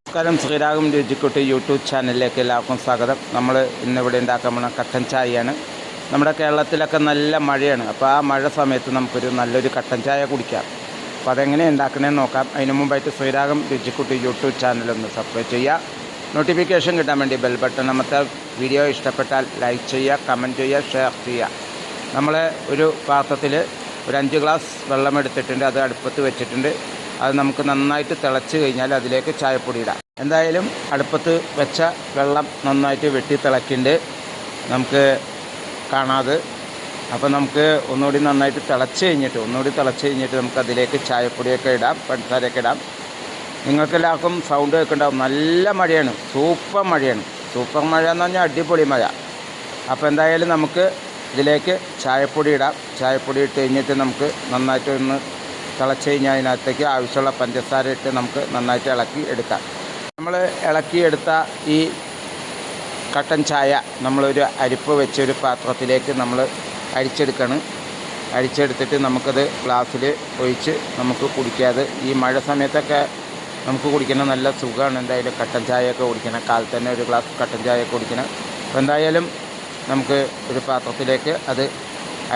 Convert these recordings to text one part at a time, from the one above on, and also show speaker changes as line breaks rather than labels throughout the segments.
നമസ്കാരം. ശ്രീരാഗം രുചിക്കുട്ടി യൂട്യൂബ് ചാനലിലേക്ക് എല്ലാവർക്കും സ്വാഗതം. നമ്മൾ ഇന്നിവിടെ ഉണ്ടാക്കാൻ പോകുന്ന കട്ടൻ ചായയാണ്. നമ്മുടെ കേരളത്തിലൊക്കെ നല്ല മഴയാണ്. അപ്പോൾ ആ മഴ സമയത്ത് നമുക്കൊരു നല്ലൊരു കട്ടൻ ചായ കുടിക്കാം. അപ്പോൾ അതെങ്ങനെ ഉണ്ടാക്കണമെന്ന് നോക്കാം. അതിന് മുമ്പായിട്ട് ശ്രീരാഗം രുചിക്കുട്ടി യൂട്യൂബ് ചാനലൊന്ന് സബ്സ്ക്രൈബ് ചെയ്യുക. നോട്ടിഫിക്കേഷൻ കിട്ടാൻ വേണ്ടി ബെൽ ബട്ടൺ നമുക്ക് വീഡിയോ ഇഷ്ടപ്പെട്ടാൽ ലൈക്ക് ചെയ്യുക, കമൻറ്റ് ചെയ്യുക, ഷെയർ ചെയ്യുക. നമ്മൾ ഒരു പാത്രത്തിൽ ഒരു 5 ഗ്ലാസ് വെള്ളം എടുത്തിട്ടുണ്ട്. അത് അടുപ്പത്ത് വെച്ചിട്ടുണ്ട്. അത് നമുക്ക് നന്നായിട്ട് തിളച്ച് കഴിഞ്ഞാൽ അതിലേക്ക് ചായപ്പൊടി ഇടാം. എന്തായാലും അടുപ്പത്ത് വെച്ച വെള്ളം നന്നായിട്ട് വെട്ടി തിളക്കിണ്ട് നമുക്ക് കാണാതെ. അപ്പോൾ നമുക്ക് ഒന്നുകൂടി നന്നായിട്ട് തിളച്ച് കഴിഞ്ഞിട്ട് നമുക്ക് അതിലേക്ക് ചായപ്പൊടിയൊക്കെ ഇടാം, പഞ്ചസാരയൊക്കെ ഇടാം. നിങ്ങൾക്കെല്ലാവർക്കും സൗണ്ട് കേൾക്കുന്നുണ്ടാവും. നല്ല മഴയാണ്, സൂപ്പർ മഴയാണ്. സൂപ്പർ മഴ എന്ന് പറഞ്ഞാൽ അടിപൊളി മഴ. അപ്പോൾ എന്തായാലും നമുക്ക് ഇതിലേക്ക് ചായപ്പൊടി ഇടാം. ചായപ്പൊടി ഇട്ട് കഴിഞ്ഞിട്ട് നമുക്ക് നന്നായിട്ട് ഒന്ന് തിളച്ച് കഴിഞ്ഞാൽ അതിനകത്തേക്ക് ആവശ്യമുള്ള പഞ്ചസാര ഇട്ട് നമുക്ക് നന്നായിട്ട് ഇളക്കി എടുക്കാം. നമ്മൾ ഇളക്കിയെടുത്ത ഈ കട്ടൻ ചായ നമ്മളൊരു അരിപ്പ് വെച്ചൊരു പാത്രത്തിലേക്ക് നമ്മൾ അരിച്ചെടുത്തിട്ട് നമുക്കത് ഗ്ലാസ്സിൽ ഒഴിച്ച് നമുക്ക് കുടിക്കാതെ. ഈ മഴ സമയത്തൊക്കെ നമുക്ക് കുടിക്കണം, നല്ല സുഖമാണ്. എന്തായാലും കട്ടൻ ചായയൊക്കെ കുടിക്കണം, കാലത്ത് തന്നെ ഒരു ഗ്ലാസ് കട്ടൻ ചായയൊക്കെ കുടിക്കണം. അപ്പോൾ എന്തായാലും നമുക്ക് ഒരു പാത്രത്തിലേക്ക് അത്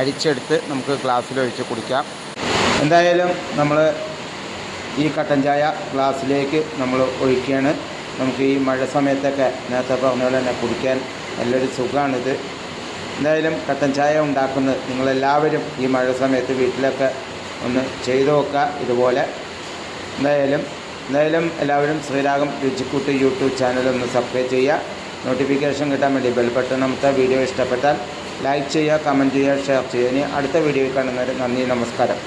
അരിച്ചെടുത്ത് നമുക്ക് ഗ്ലാസ്സിലൊഴിച്ച് കുടിക്കാം. എന്തായാലും നമ്മൾ ഈ കട്ടൻ ചായ ഗ്ലാസ്സിലേക്ക് നമ്മൾ ഒഴിക്കുകയാണ്. നമുക്ക് ഈ മഴ സമയത്തൊക്കെ നേരത്തെ പറഞ്ഞ പോലെ തന്നെ കുടിക്കാൻ നല്ലൊരു സുഖമാണിത്. എന്തായാലും കട്ടൻ ചായ ഉണ്ടാക്കുന്നത് നിങ്ങളെല്ലാവരും ഈ മഴ സമയത്ത് വീട്ടിലൊക്കെ ഒന്ന് ചെയ്തു നോക്കുക ഇതുപോലെ. എന്തായാലും എല്ലാവരും ശ്രീരാഗം രുചിക്കുട്ടി യൂട്യൂബ് ചാനൽ ഒന്ന് സബ്സ്ക്രൈബ് ചെയ്യുക. നോട്ടിഫിക്കേഷൻ കിട്ടാൻ വേണ്ടി ബെൽ ബട്ടൺ നമുക്ക് വീഡിയോ ഇഷ്ടപ്പെട്ടാൽ ലൈക്ക് ചെയ്യുക, കമൻറ്റ് ചെയ്യുക, ഷെയർ ചെയ്യുക. ഇനി അടുത്ത വീഡിയോയിൽ കാണുന്നവരെ നന്ദി, നമസ്കാരം.